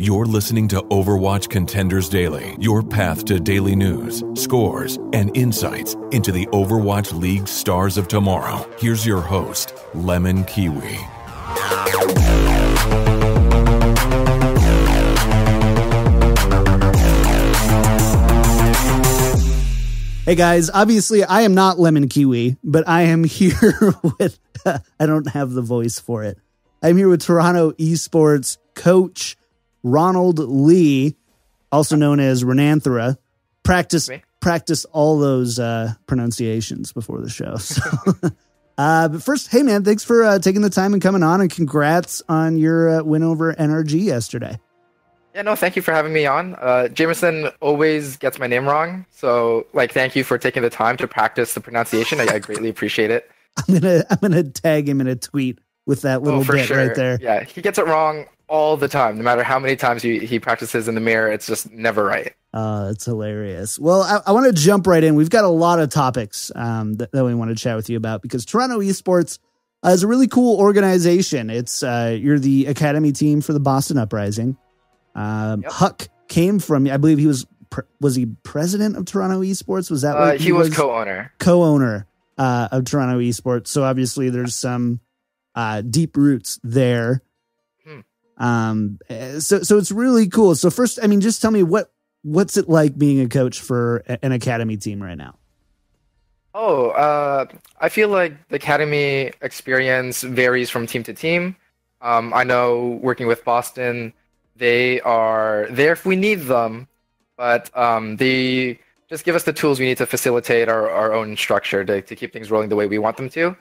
You're listening to Overwatch Contenders Daily, your path to daily news, scores, and insights into the Overwatch League stars of tomorrow. Here's your host, LemonKiwi. Hey guys, obviously I am not LemonKiwi, but I am here with, I don't have the voice for it. I'm here with Toronto Esports coach Ronald Ly, also known as Renanthera. Practice all those pronunciations before the show. So, but first, hey man, thanks for taking the time and coming on, and congrats on your win over NRG yesterday. Yeah, no, thank you for having me on. Jameson always gets my name wrong, so thank you for taking the time to practice the pronunciation. I greatly appreciate it. I'm gonna tag him in a tweet with that little bit right there. Yeah, he gets it wrong all the time. No matter how many times he practices in the mirror, it's just never right. It's hilarious. Well, I want to jump right in. We've got a lot of topics that we want to chat with you about, because Toronto Esports is a really cool organization. It's you're the academy team for the Boston Uprising. Yep. Huck came from, I believe he was he president of Toronto Esports? Was that what he was co-owner of Toronto Esports? So obviously there's some deep roots there. So it's really cool. So first, I mean, just tell me what's it like being a coach for an academy team right now? I feel like the academy experience varies from team to team. I know working with Boston, they are there if we need them, but they just give us the tools we need to facilitate our own structure to keep things rolling the way we want them to.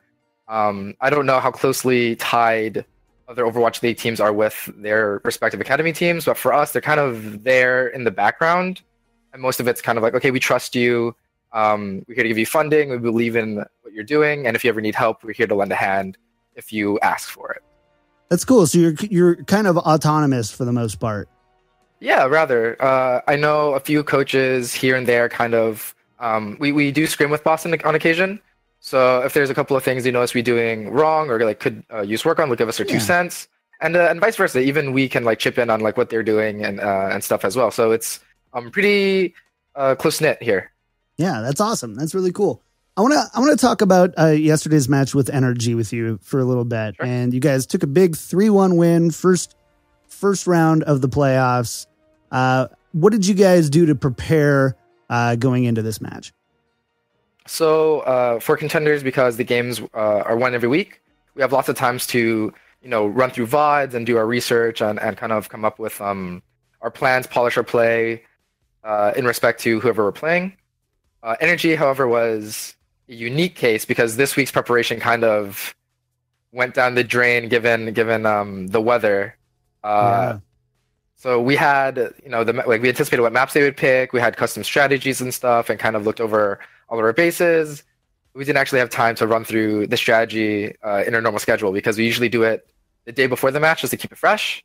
I don't know how closely tied other Overwatch League teams are with their respective academy teams, but for us, they're kind of there in the background, and most of it's kind of like, okay, we trust you, we're here to give you funding, we believe in what you're doing, and if you ever need help, we're here to lend a hand if you ask for it. That's cool. So you're kind of autonomous for the most part. Yeah, rather. I know a few coaches here and there kind of, we do scrim with Boston on occasion. So if there's a couple of things you notice we doing wrong or could use work on, they'll give us their 2 cents. And vice versa. Even we can chip in on what they're doing and stuff as well. So it's pretty close-knit here. Yeah, that's awesome. That's really cool. I want to talk about yesterday's match with NRG with you for a little bit. Sure. And you guys took a big 3-1 win, first round of the playoffs. What did you guys do to prepare going into this match? So for contenders, because the games are won every week, we have lots of times to run through VODs and do our research and kind of come up with our plans, polish our play in respect to whoever we're playing. Energy, however, was a unique case because this week's preparation kind of went down the drain given the weather. So we had we anticipated what maps they would pick. We had custom strategies and stuff, and kind of looked over all of our bases. We didn't actually have time to run through the strategy in our normal schedule because we usually do it the day before the match just to keep it fresh.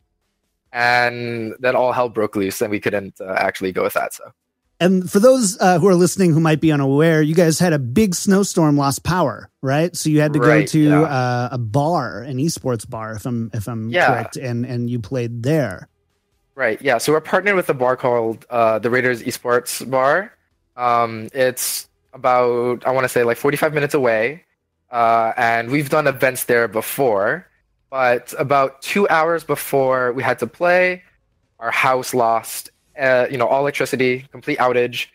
And then all hell broke loose, and we couldn't actually go with that. So. And for those who are listening who might be unaware, you guys had a big snowstorm, lost power, right? So you had to go to a bar, an esports bar, if I'm correct, and you played there. Right. Yeah. So we're partnered with a bar called the Raiders Esports Bar. It's about, I want to say 45 minutes away, and we've done events there before. But about 2 hours before we had to play, our house lost. All electricity, complete outage.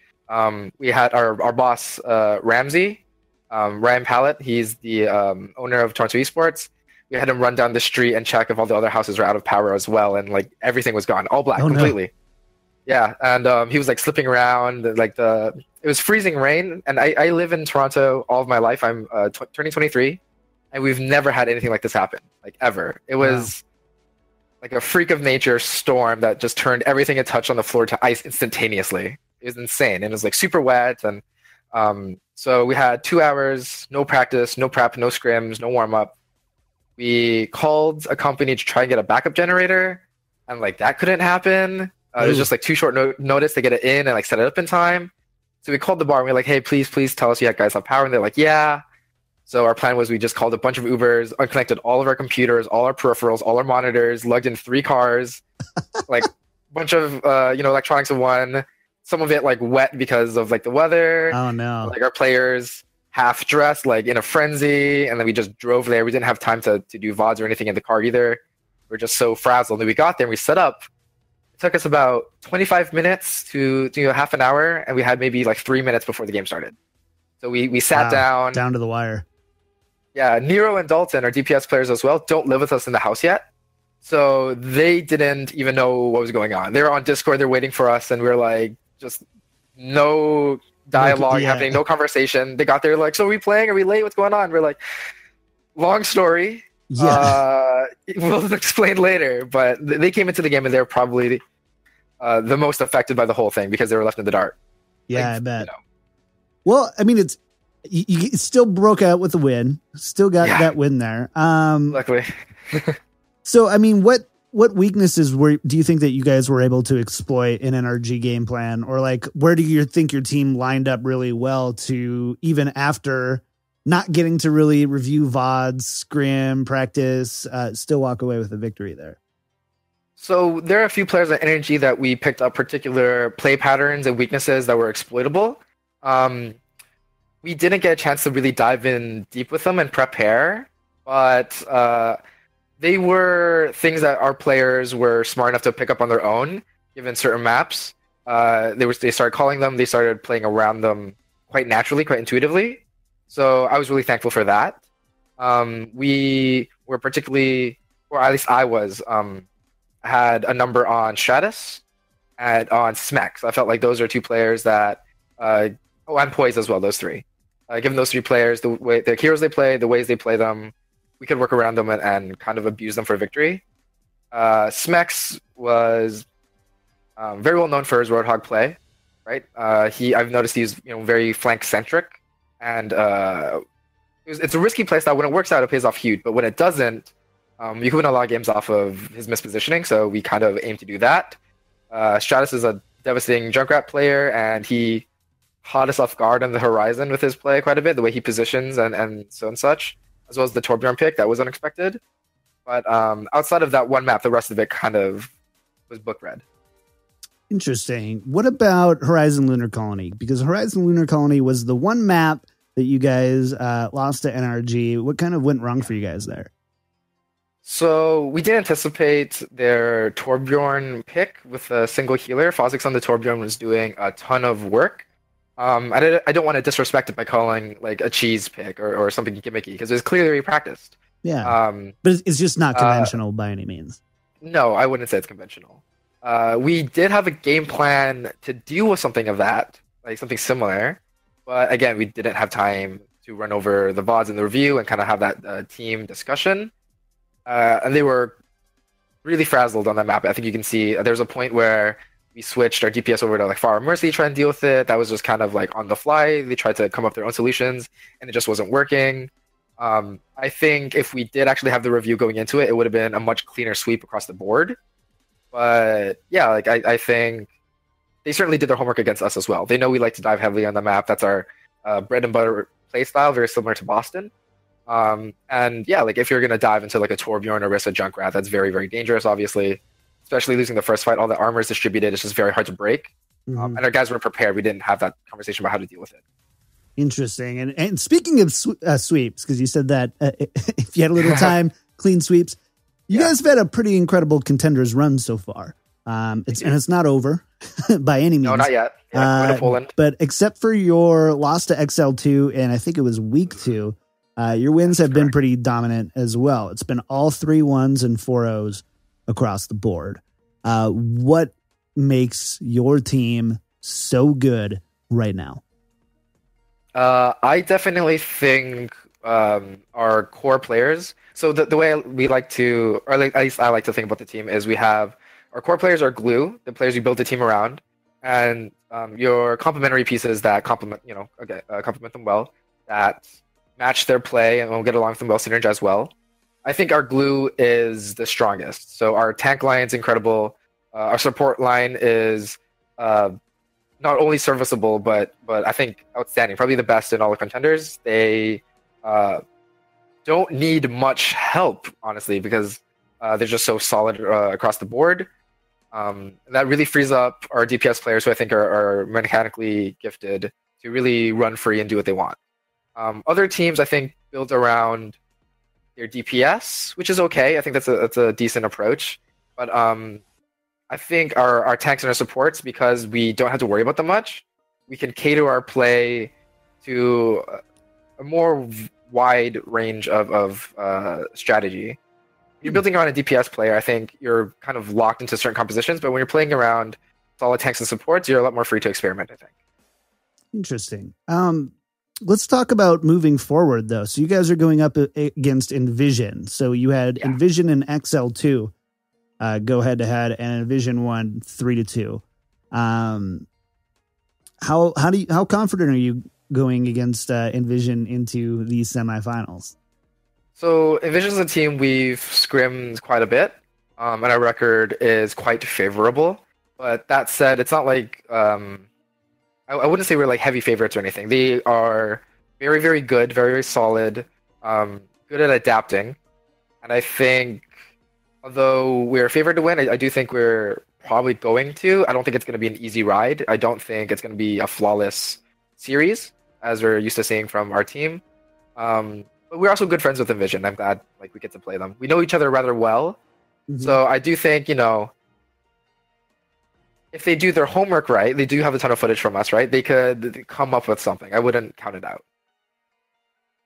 We had our boss, Ramsey, Ryan Pallett. He's the owner of Toronto Esports. We had him run down the street and check if all the other houses were out of power as well, and everything was gone, all black, completely. No. Yeah, and he was slipping around. It was freezing rain, and I live in Toronto all of my life. I'm turning 23, and we've never had anything like this happen, ever. It was. Like a freak of nature storm that just turned everything it touched on the floor to ice instantaneously. It was insane. And it was super wet. And so we had 2 hours, no practice, no prep, no scrims, no warm up. We called a company to try and get a backup generator. And that couldn't happen. It was just too short notice to get it in and set it up in time. So we called the bar and we were hey, please tell us you guys have power. And they're yeah. So our plan was we just called a bunch of Ubers, unconnected all of our computers, all our peripherals, all our monitors, lugged in 3 cars, bunch of electronics in one. Some of it like wet because of like the weather. Oh no! Like our players half dressed, like in a frenzy, and then we just drove there. We didn't have time to do VODs or anything in the car either. We're just so frazzled. And we got there and we set up. It took us about 25 minutes to half an hour, and we had maybe like 3 minutes before the game started. So we sat down to the wire. Yeah, Nero and Dalton are DPS players as well. Don't live with us in the house yet. So they didn't even know what was going on. They were on Discord, they're waiting for us, and we're like, just no dialogue happening, no conversation. They got there like, so are we playing? Are we late? What's going on? We're like, long story. Yeah. We'll explain later. But they came into the game and they're probably the most affected by the whole thing because they were left in the dark. Yeah, I bet. Well, I mean, you still broke out with the win. Still got that win there. Luckily. So, I mean, what weaknesses do you think that you guys were able to exploit in NRG game plan? Or like, where do you think your team lined up really well to, even after not getting to really review VODs, scrim, practice, still walk away with a victory there? So there are a few players at NRG that we picked up particular play patterns and weaknesses that were exploitable. We didn't get a chance to really dive in deep with them and prepare, but they were things that our players were smart enough to pick up on their own, given certain maps. They started calling them, they started playing around them quite naturally, quite intuitively. So I was really thankful for that. We were particularly, or at least I was, had a number on Stratus and on Smex. I felt like those are two players that, and Poise as well, those three. Given those three players, the heroes they play, the ways they play them, we could work around them and kind of abuse them for victory. Smex was very well known for his Roadhog play, right? I've noticed he's very flank centric, and it's a risky play style. When it works out, it pays off huge, but when it doesn't, you can win a lot of games off of his mispositioning. So we kind of aim to do that. Stratus is a devastating Junkrat player, and he caught us off guard on the horizon with his play quite a bit, the way he positions and such, as well as the Torbjorn pick. That was unexpected. But outside of that one map, the rest of it kind of was book read. Interesting. What about Horizon Lunar Colony? Because Horizon Lunar Colony was the one map that you guys lost to NRG. What kind of went wrong for you guys there? So we did anticipate their Torbjorn pick with a single healer. Phosix on the Torbjorn was doing a ton of work. I don't want to disrespect it by calling like a cheese pick or something gimmicky, because it was clearly practiced. Yeah, but it's just not conventional by any means. No, I wouldn't say it's conventional. We did have a game plan to deal with something of that, like something similar. But again, we didn't have time to run over the VODs in the review and kind of have that team discussion. And they were really frazzled on that map. I think you can see there's a point where we switched our DPS over to like Far Mercy to try and deal with it. That was just kind of like on the fly. They tried to come up with their own solutions, and it just wasn't working. I think if we did actually have the review going into it, it would have been a much cleaner sweep across the board. But yeah, like I think they certainly did their homework against us as well. They know we like to dive heavily on the map. That's our bread and butter play style, very similar to Boston. And yeah, like if you're going to dive into like a Torbjorn or Rissa Junkrat, that's very, very dangerous, obviously. Especially losing the first fight, all the armor is distributed. It's just very hard to break. Mm-hmm. And our guys weren't prepared. We didn't have that conversation about how to deal with it. Interesting. And speaking of sweeps, because you said that if you had a little time, clean sweeps. You guys have had a pretty incredible contenders run so far. It's not over by any means. No, not yet. Yeah, going to Poland. But except for your loss to XL2, and I think it was week 2, your wins have been pretty dominant as well. It's been all 3 1s and 4 0s across the board. What makes your team so good right now? I definitely think our core players. So the way we like to, or at least I like to think about the team, is we have our core players are glue, the players you build the team around, and your complementary pieces that complement them well, that match their play and will get along with them well, synergize well. I think our glue is the strongest. So our tank line is incredible. Our support line is not only serviceable, but I think outstanding. Probably the best in all the contenders. They don't need much help, honestly, because they're just so solid across the board. That really frees up our DPS players, who I think are mechanically gifted, to really run free and do what they want. Other teams, I think, build around their DPS, which is okay. I think that's a decent approach. But I think our tanks and our supports, because we don't have to worry about them much, we can cater our play to a more wide range of strategy. You're building around a DPS player, I think you're kind of locked into certain compositions, but when you're playing around solid tanks and supports, you're a lot more free to experiment, I think. Interesting. Let's talk about moving forward, though. So you guys are going up against Envision. So you had Envision and XL2 go head-to-head, and Envision won 3-2. How confident are you going against Envision into these semifinals? So Envision's a team we've scrimmed quite a bit, and our record is quite favorable. But that said, it's not like I wouldn't say we're like heavy favorites or anything. They are very, very good, very, very solid, good at adapting. And I think, although we're favored to win, I do think we're probably going to. I don't think it's going to be an easy ride. I don't think it's going to be a flawless series, as we're used to seeing from our team. But we're also good friends with Envision. I'm glad we get to play them. We know each other rather well. Mm-hmm. So I do think, if they do their homework right, they do have a ton of footage from us, right? They could come up with something. I wouldn't count it out.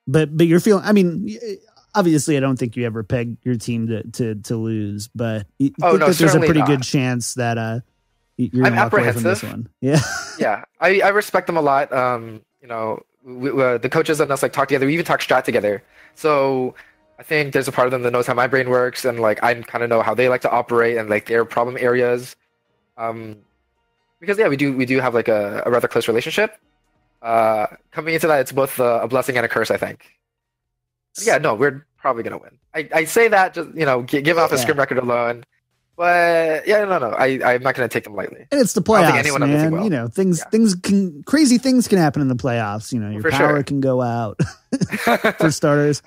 But you're feeling, I mean, obviously I don't think you ever pegged your team to lose, but you think that there's a pretty good chance that you're going to walk away from this one. Yeah. Yeah. I respect them a lot. The coaches and us talk together. We even talk strat together. So I think there's a part of them that knows how my brain works, and I kind of know how they like to operate and their problem areas. Because we do have a rather close relationship. Coming into that, it's both a blessing and a curse, I think. Yeah, no, we're probably gonna win. I say that just give off the scrim record alone, but no, I'm not gonna take them lightly. And it's the playoffs, man. Crazy things can happen in the playoffs. Your power can go out for starters.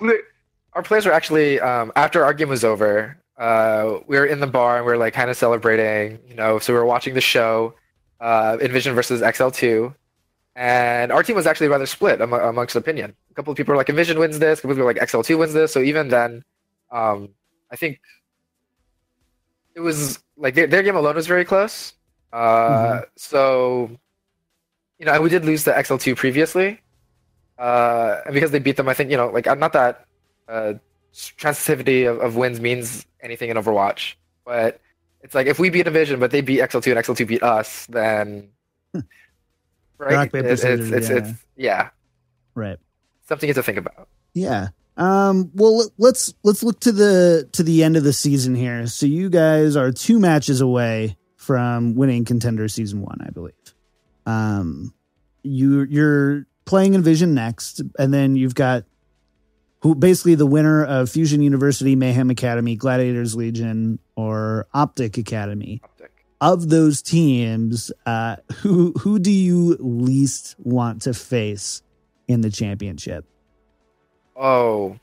Our players were actually after our game was over. We were in the bar and we were kind of celebrating, so we were watching the show, Envision versus XL2, and our team was actually rather split amongst opinion. A couple of people were Envision wins this, a couple of people were XL2 wins this. So even then, I think it was their game alone was very close. So, we did lose to XL2 previously, and because they beat them, I think not that transitivity of wins means anything in Overwatch, but it's if we beat Envision but they beat XL2 and XL2 beat us, then right, it's right, something to think about. Well, let's look to the end of the season here. So you guys are 2 matches away from winning Contender Season 1, I believe. You're playing Envision next, and then you've got basically the winner of Fusion University, Mayhem Academy, Gladiators Legion, or Optic Academy. Of those teams, who do you least want to face in the championship? Oh,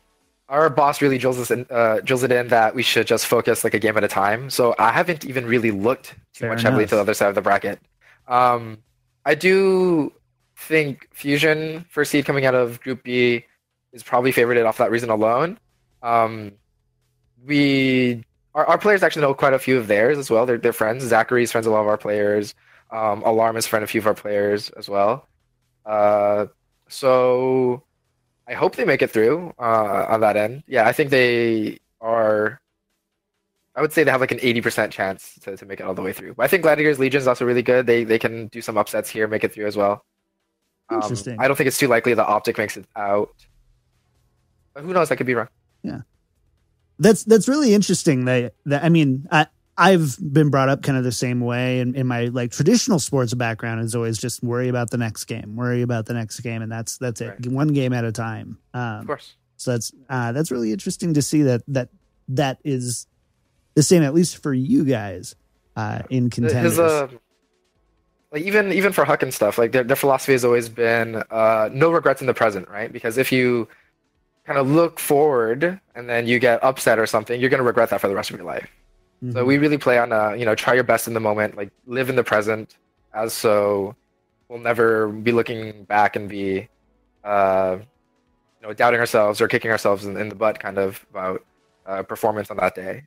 our boss really drills it in that we should just focus a game at a time. So I haven't even really looked too much heavily to the other side of the bracket. I do think Fusion, first seed coming out of Group B, is probably favorited off that reason alone. Our players actually know quite a few of theirs as well. They're friends. Zachary's friends with a lot of our players. Alarm is friend of a few of our players as well. So I hope they make it through on that end. Yeah, I think they are. I would say they have an 80% chance to make it all the way through. But I think Gladiators Legion is also really good. They can do some upsets here, make it through as well. Interesting. I don't think it's too likely that Optic makes it out. But who knows? I could be wrong. Yeah. That's really interesting. I've been brought up kind of the same way, and in my traditional sports background is always just worry about the next game, and that's it, right. One game at a time. Of course. So that's really interesting to see that is the same, at least for you guys, in Contenders. Even for Huck and stuff, their philosophy has always been no regrets in the present, right? Because if you kind of look forward and then you get upset or something, you're going to regret that for the rest of your life. So we really play on try your best in the moment, like live in the present, as so we'll never be looking back and be doubting ourselves or kicking ourselves in the butt kind of about performance on that day.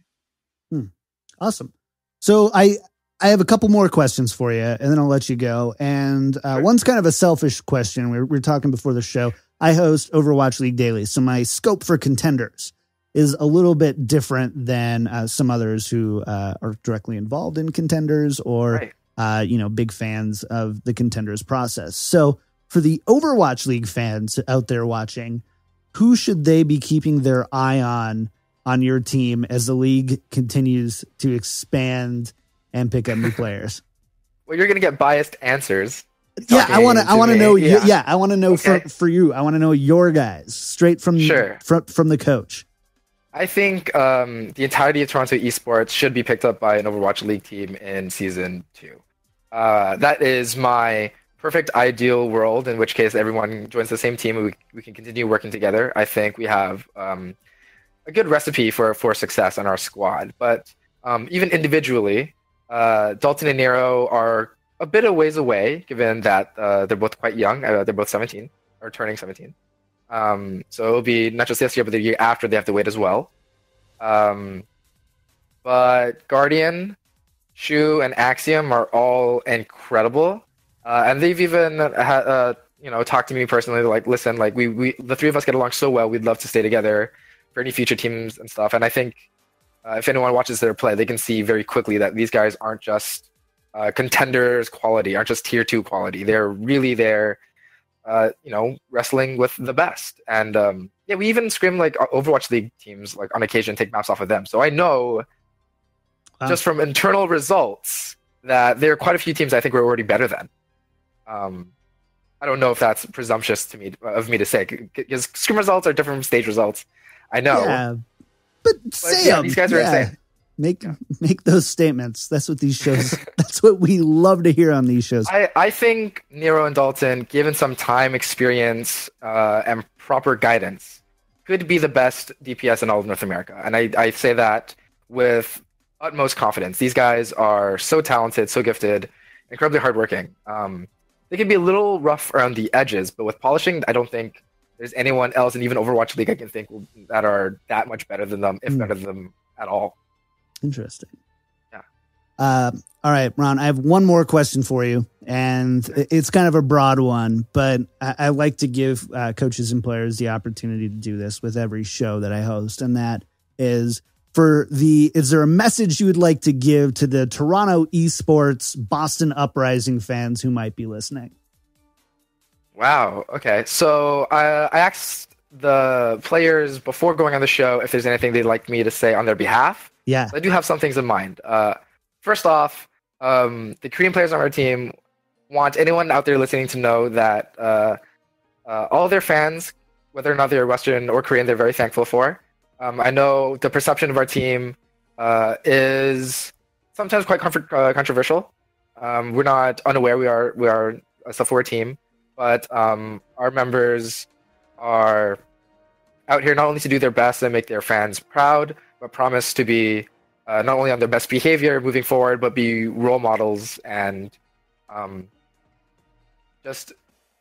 Awesome. So I have a couple more questions for you, and then I'll let you go. And Sure. One's kind of a selfish question. We were talking before the show. I host Overwatch League Daily, so my scope for contenders is a little bit different than some others who are directly involved in contenders or big fans of the contenders process. So for the Overwatch League fans out there watching, who should they be keeping their eye on your team as the league continues to expand and pick up new players? Well, you're going to get biased answers. Yeah, I want to know. Yeah, I want to know Okay. for you. I want to know your guys straight from from the coach. I think the entirety of Toronto Esports should be picked up by an Overwatch League team in Season 2. That is my perfect ideal world, in which case everyone joins the same team and we can continue working together. I think we have a good recipe for success on our squad. But even individually, Dalton and Nero are a bit of ways away, given that they're both quite young. They're both 17, or turning 17. So it'll be not just this year, but the year after they have to wait as well. But Guardian, Shu, and Axiom are all incredible. And they've even talked to me personally, like, listen, like we the three of us get along so well, we'd love to stay together for any future teams and stuff. And I think if anyone watches their play, they can see very quickly that these guys aren't just contenders quality, aren't just tier 2 quality. They're really there, wrestling with the best. And we even scrim like Overwatch League teams, like on occasion, take maps off of them. So I know just from internal results that there are quite a few teams I think we're already better than. I don't know if that's presumptuous of me to say, because scrim results are different from stage results. I know. Yeah, but say them. These guys are insane. Make those statements. That's what these shows. That's what we love to hear on these shows. I think Nero and Dalton, given some time, experience, and proper guidance, could be the best DPS in all of North America. And I say that with utmost confidence. These guys are so talented, so gifted, incredibly hardworking. They can be a little rough around the edges, but with polishing, I don't think there's anyone else, and even Overwatch League I can think that are that much better than them, if better than them at all. Interesting. Yeah. All right, Ron, I have one more question for you, and it's kind of a broad one, but I like to give coaches and players the opportunity to do this with every show that I host, and that is is there a message you would like to give to the Toronto Esports Boston Uprising fans who might be listening? Wow. Okay. So I asked the players before going on the show if there's anything they'd like me to say on their behalf. Yeah. So I do have some things in mind. First off, the Korean players on our team want anyone out there listening to know that all their fans, whether or not they're Western or Korean, they're very thankful for. I know the perception of our team is sometimes quite controversial. We're not unaware we are a sub-4 team, but our members are out here not only to do their best and make their fans proud, but promise to be not only on their best behavior moving forward, but be role models and just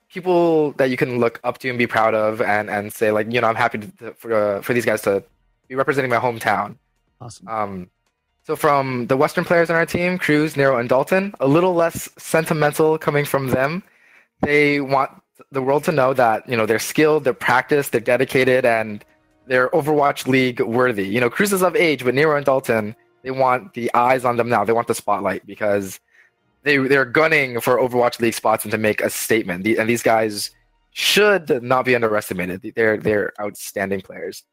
people that you can look up to and be proud of, and say, like, I'm happy for these guys to be representing my hometown. Awesome. So from the Western players on our team, Cruz, Nero, and Dalton, a little less sentimental coming from them. They want the world to know that, they're skilled, they're practiced, they're dedicated, and they're Overwatch League worthy. Cruz is of age, but Nero and Dalton, they want the eyes on them now. They want the spotlight because they're gunning for Overwatch League spots and to make a statement. And these guys should not be underestimated. They're outstanding players.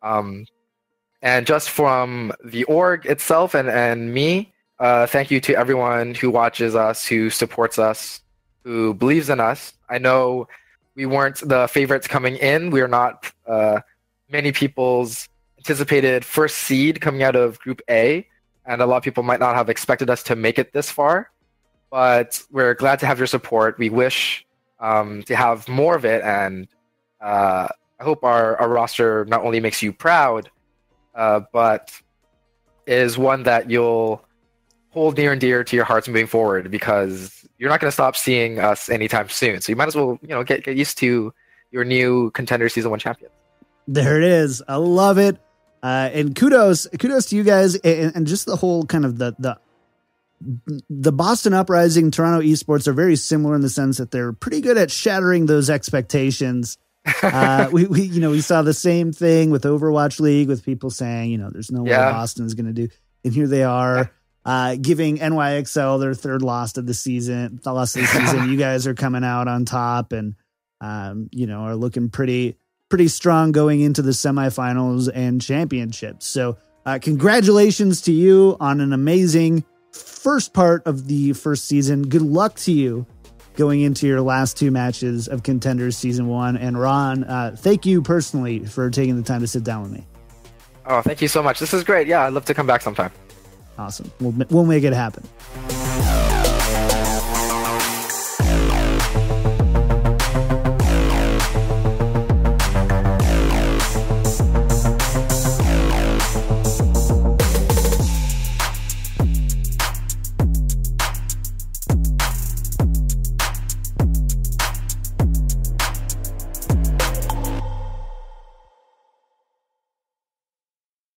And just from the org itself and me, thank you to everyone who watches us, who supports us, who believes in us. I know we weren't the favorites coming in. We are not many people's anticipated first seed coming out of Group A, and a lot of people might not have expected us to make it this far. But we're glad to have your support. We wish to have more of it, and I hope our roster not only makes you proud, but is one that you'll hold near and dear to your hearts moving forward, because you're not going to stop seeing us anytime soon. So you might as well, get used to your new Contender Season 1 champion. There it is. I love it. And kudos to you guys, and just the whole kind of the Boston Uprising, Toronto Esports are very similar in the sense that they're pretty good at shattering those expectations. We saw the same thing with Overwatch League, with people saying, there's no way Boston's going to do, and here they are, giving NYXL their third loss of the season. You guys are coming out on top, and are looking pretty strong going into the semifinals and championships. So congratulations to you on an amazing first part of the first season. Good luck to you going into your last 2 matches of Contenders Season 1. And Ron, thank you personally for taking the time to sit down with me. Oh, thank you so much. This is great. Yeah, I'd love to come back sometime. Awesome. We'll make it happen.